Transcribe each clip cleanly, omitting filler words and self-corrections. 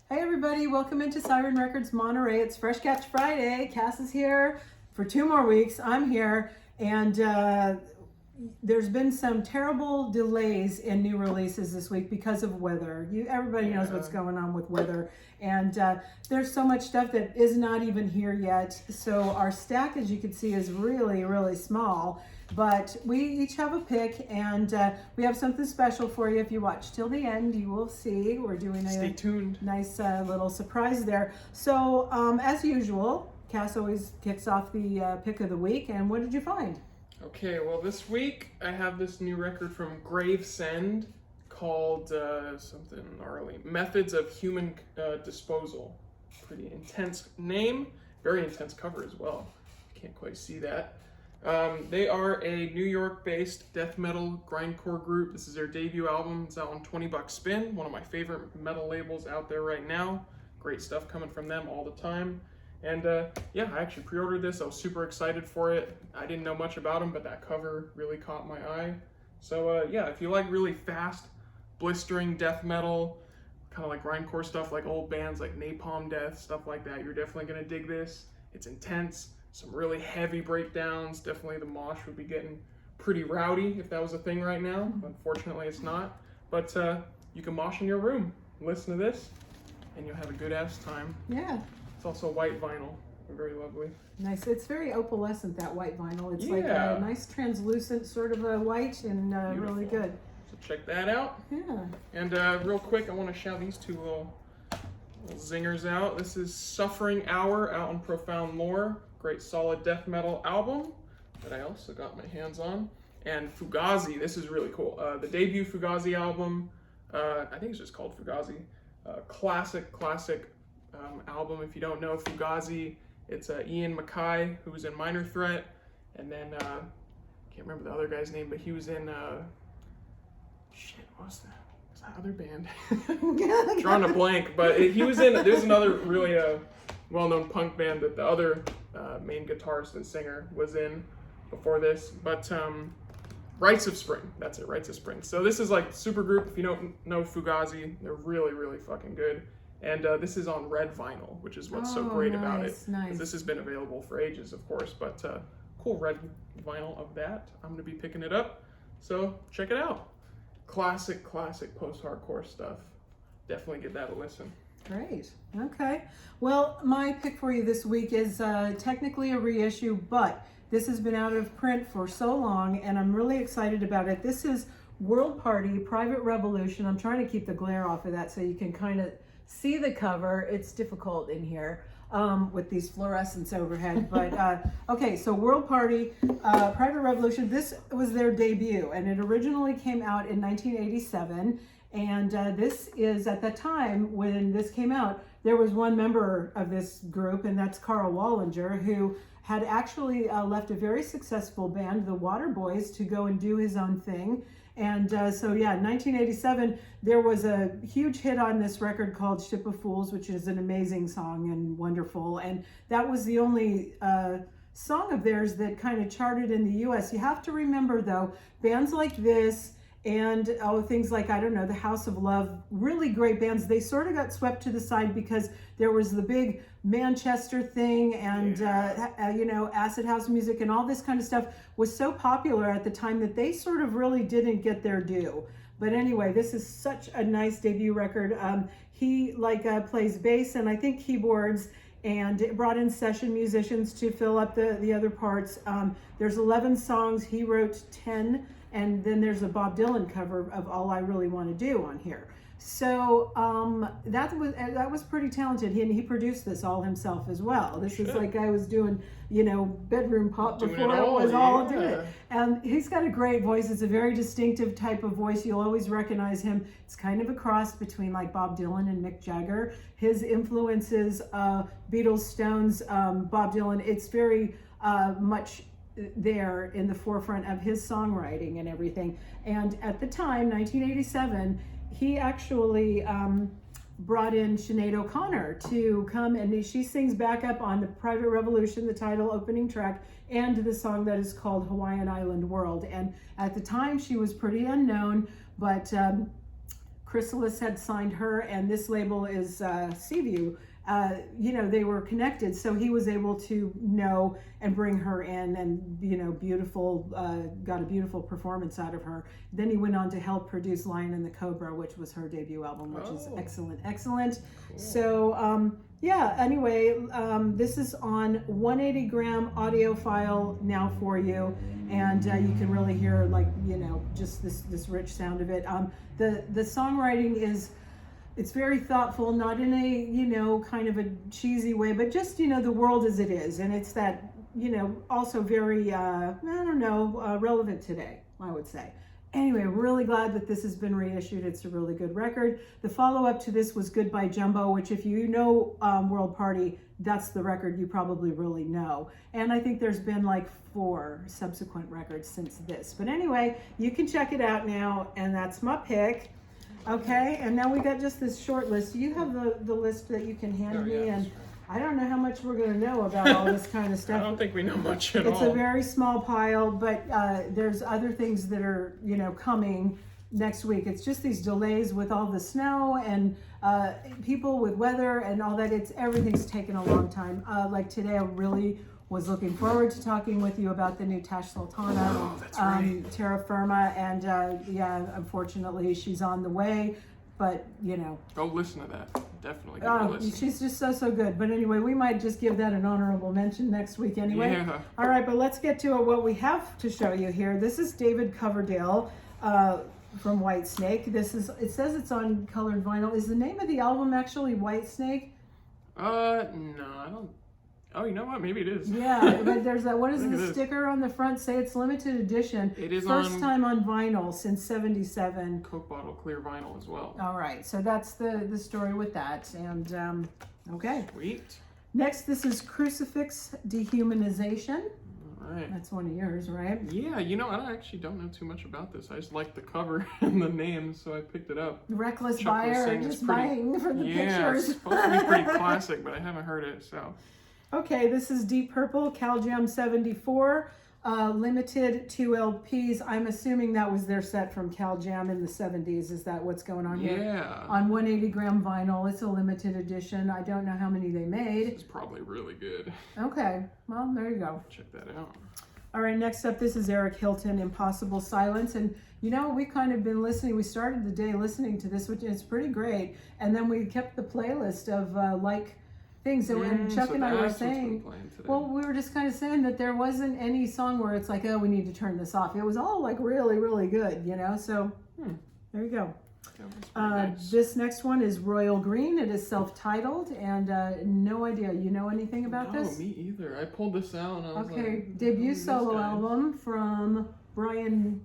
Hey everybody, welcome into Siren Records Monterey. It's Fresh Catch Friday. Cass is here for 2 more weeks. I'm here, and there's been some terrible delays in new releases this week because of weather. Everybody knows what's going on with weather, and there's so much stuff that is not even here yet. So our stack, as you can see, is really, really small. But we each have a pick, and we have something special for you. If you watch till the end, you will see we're doing Stay tuned. Nice little surprise there. So as usual, Cass always kicks off the pick of the week. And what did you find? Okay, well this week I have this new record from Gravesend called something gnarly. Methods of Human Disposal. Pretty intense name, very intense cover as well. Can't quite see that. They are a New York-based death metal grindcore group. This is their debut album. It's out on 20 Buck Spin, one of my favorite metal labels out there right now. Great stuff coming from them all the time. And yeah, I actually pre-ordered this. I was super excited for it. I didn't know much about them, but that cover really caught my eye. So yeah, if you like really fast, blistering death metal, kind of like grindcore stuff, like old bands like Napalm Death, stuff like that, you're definitely gonna dig this. It's intense. Some really heavy breakdowns. Definitely the mosh would be getting pretty rowdy if that was a thing right now. Unfortunately, it's not. But you can mosh in your room, listen to this, and you'll have a good ass time. Yeah. It's also white vinyl. Very lovely. Nice. It's very opalescent, that white vinyl. It's like a nice translucent sort of a white and really good. So check that out. Yeah. And real quick, I want to shout these two little zingers out. This is Suffering Hour out on Profound Lore. Great solid death metal album that I also got my hands on. And Fugazi, this is really cool. The debut Fugazi album, I think it's just called Fugazi. Classic album. If you don't know Fugazi, it's Ian MacKaye, who was in Minor Threat, and then can't remember the other guy's name, but he was in what was that other band? Drawing a blank, but he was in. There's another really well-known punk band that the other main guitarist and singer was in before this, but Rites of Spring, that's it, Rites of Spring. So this is like super group. If you don't know Fugazi, they're really, really fucking good. And this is on red vinyl, which is what's so great about it. Nice. This has been available for ages, of course, but cool red vinyl of that. I'm gonna be picking it up, so check it out. Classic post-hardcore stuff. Definitely give that a listen. Great. Okay. Well, my pick for you this week is technically a reissue, but this has been out of print for so long, and I'm really excited about it. This is World Party, Private Revolution. I'm trying to keep the glare off of that so you can kind of see the cover. It's difficult in here with these fluorescents overhead. But okay, so World Party, Private Revolution, this was their debut, and it originally came out in 1987. And this is, at the time when this came out, there was one member of this group, and that's Carl Wallinger, who had actually left a very successful band, the Waterboys, to go and do his own thing. And so yeah, in 1987, there was a huge hit on this record called Ship of Fools, which is an amazing song and wonderful. And that was the only song of theirs that kind of charted in the US. You have to remember though, bands like this, and things like, I don't know, the House of Love, really great bands, they sort of got swept to the side because there was the big Manchester thing and, you know, acid house music and all this kind of stuff was so popular at the time that they sort of really didn't get their due. But anyway, this is such a nice debut record. He plays bass and I think keyboards, and it brought in session musicians to fill up the other parts. There's 11 songs, he wrote 10. And then there's a Bob Dylan cover of All I Really Want to Do on here. So that was pretty talented. He produced this all himself as well. This is like I was doing, you know, bedroom pop before I was all doing it. And he's got a great voice. It's a very distinctive type of voice. You'll always recognize him. It's kind of a cross between like Bob Dylan and Mick Jagger. His influences, Beatles, Stones, Bob Dylan, it's very much there in the forefront of his songwriting and everything. And at the time, 1987, he actually brought in Sinead O'Connor to come, and she sings backup on the Private Revolution, the title opening track, and the song that is called Hawaiian Island World. And at the time, she was pretty unknown, but Chrysalis had signed her, and this label is Seaview. You know, they were connected, so he was able to know and bring her in, and you know, got a beautiful performance out of her. Then he went on to help produce Lion and the Cobra, which was her debut album, which is excellent. Cool. So yeah, anyway, this is on 180 gram audio file now for you, and you can really hear, like, you know, just this rich sound of it. The songwriting is, it's very thoughtful, not in a, you know, kind of a cheesy way, but just, you know, the world as it is. And it's that, you know, also very, relevant today, I would say. Anyway, really glad that this has been reissued. It's a really good record. The follow-up to this was Goodbye Jumbo, which, if you know World Party, that's the record you probably really know. And I think there's been like 4 subsequent records since this. But anyway, you can check it out now, and that's my pick. Okay, and now we got just this short list. You have the list that you can hand me, and I don't know how much we're going to know about all this kind of stuff. I don't think we know much at all. It's a very small pile, but there's other things that are, you know, coming next week. It's just these delays with all the snow and people with weather and all that. Everything's taken a long time. Like today, I really was looking forward to talking with you about the new Tash Sultana, that's right. Terra Firma, and yeah, unfortunately she's on the way, but you know. Go listen to that. Definitely give it a listen. She's just so good. But anyway, we might just give that an honorable mention next week anyway. Yeah. All right, but let's get to what we have to show you here. This is David Coverdale from Whitesnake. It says it's on colored vinyl. Is the name of the album actually Whitesnake? No, I don't. Oh, you know what? Maybe it is. Yeah, but there's that. What does the sticker on the front say? It's limited edition. It is first time on vinyl since '77. Coke bottle clear vinyl as well. All right, so that's the story with that. And okay. Sweet. Next, this is Crucifix Dehumanization. All right. That's one of yours, right? Yeah, you know, I actually don't know too much about this. I just like the cover and the name, so I picked it up. Reckless Chuck buyer, just buying for the pictures. Yeah, it's supposed to be pretty classic, but I haven't heard it, so. Okay, this is Deep Purple, Cal Jam 74, limited 2 LPs. I'm assuming that was their set from Cal Jam in the 70s. Is that what's going on here? Yeah. On 180 gram vinyl. It's a limited edition. I don't know how many they made. It's probably really good. Okay, well, there you go. Check that out. All right, next up, this is Eric Hilton, Impossible Silence. And you know, we kind of been listening. We started the day listening to this, which is pretty great. And then we kept the playlist of things that and Chuck and I were saying, well, we were just kind of saying that there wasn't any song where it's like, oh, we need to turn this off. It was all like really, really good, you know? So there you go. Nice. This next one is Royal Green. It is self-titled, and no idea. You know anything about this? No, me either. I pulled this out and I was like, debut solo album from Brian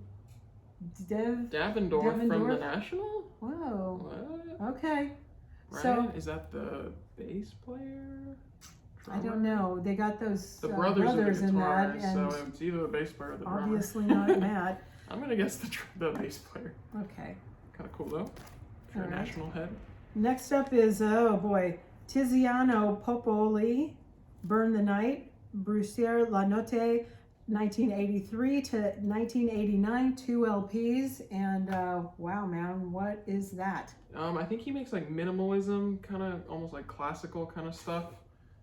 Davendorf from The National? Whoa. What? Okay. Ryan, so, is that the bass player? Drummer? I don't know. They got those the brothers in that, and so it's either the bass player or the drummer. Obviously not Matt. I'm gonna guess the bass player. Okay. Kind of cool though. For a national head. Next up is Tiziano Popoli, Burn the Night, Brucier La Notte, 1983 to 1989, 2 LPs, and wow, man, what is that? I think he makes like minimalism, kind of almost like classical kind of stuff.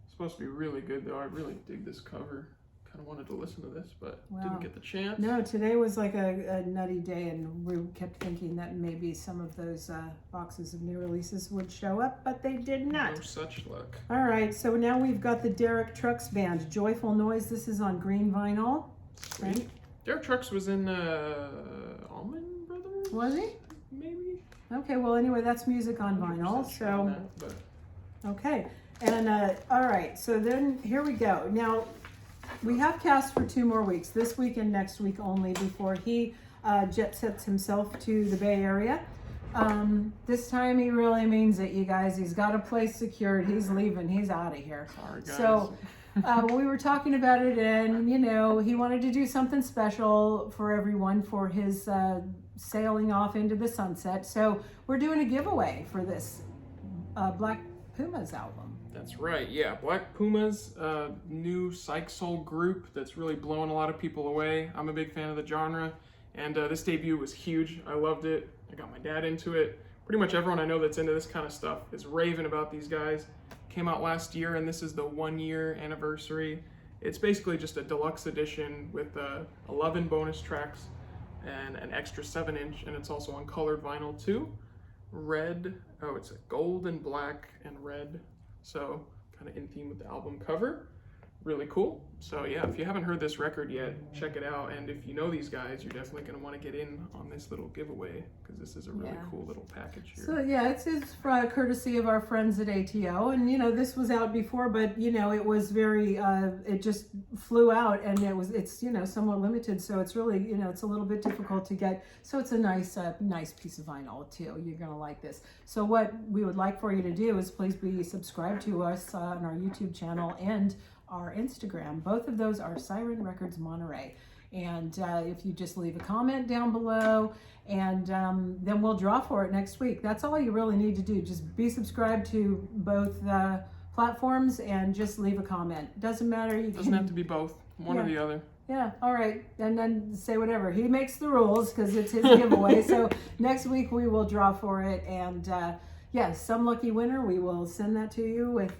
It's supposed to be really good though. I really dig this cover. Kind of wanted to listen to this, but didn't get the chance. No, today was like a nutty day, and we kept thinking that maybe some of those boxes of new releases would show up, but they did not. No such luck. All right, so now we've got the Derek Trucks Band, Joyful Noise. This is on green vinyl. Sweet. Right? Derek Trucks was in Allman Brothers? Was he? Maybe. Okay, well anyway, that's music on vinyl, so. Okay, and all right, so then here we go. Now, we have Cass for 2 more weeks, this week and next week only, before he jet sets himself to the Bay Area. This time he really means it, you guys. He's got a place secured. He's leaving. He's out of here. Sorry, guys. So we were talking about it, and you know, he wanted to do something special for everyone for his sailing off into the sunset. So we're doing a giveaway for this Black Pumas album. That's right, yeah. Black Pumas, new psych soul group that's really blowing a lot of people away. I'm a big fan of the genre, and this debut was huge. I loved it. I got my dad into it. pretty much everyone I know that's into this kind of stuff is raving about these guys. Came out last year, and this is the 1-year anniversary. It's basically just a deluxe edition with 11 bonus tracks and an extra 7-inch, and it's also on colored vinyl too. Red, oh, it's a gold and black and red, so kind of in theme with the album cover. Really cool. So yeah, if you haven't heard this record yet, check it out. And if you know these guys, you're definitely going to want to get in on this little giveaway, because this is a really cool little package here. So yeah, it's for courtesy of our friends at ATO, and this was out before, but it was very it just flew out, and it's somewhat limited, so it's really it's a little bit difficult to get. So it's a nice piece of vinyl too. You're gonna like this. So what we would like for you to do is please be subscribed to us on our YouTube channel and our Instagram. Both of those are Siren Records Monterey. And if you just leave a comment down below, and then we'll draw for it next week. That's all you really need to do. Just be subscribed to both platforms and just leave a comment. Doesn't matter. Doesn't have to be both. One or the other. Yeah, all right. And then say whatever. He makes the rules because it's his giveaway. So next week we will draw for it. And some lucky winner, we will send that to you with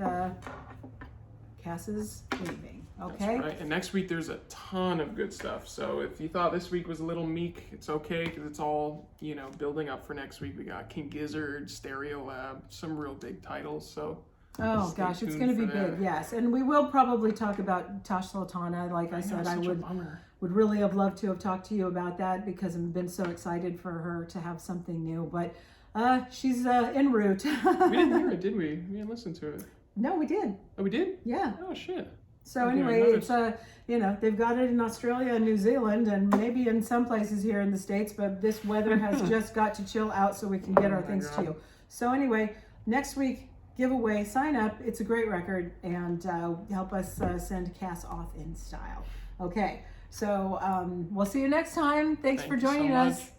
Cass's leaving. Okay. That's right. And next week there's a ton of good stuff. So if you thought this week was a little meek, it's okay, because it's all building up for next week. We got King Gizzard, Stereo Lab, some real big titles. So oh gosh, it's going to be big. Yes, and we will probably talk about Tash Sultana. Like I said, I would really have loved to have talked to you about that, because I've been so excited for her to have something new. But she's en route. We didn't hear it, did we? We didn't listen to it. No, we did. Oh, we did? Yeah. Oh, shit. So anyway, it's they've got it in Australia and New Zealand, and maybe in some places here in the States, but this weather has just got to chill out so we can get our things to you. So anyway, next week, giveaway, sign up. It's a great record, and help us send Cass off in style. Okay, so we'll see you next time. Thanks for joining us.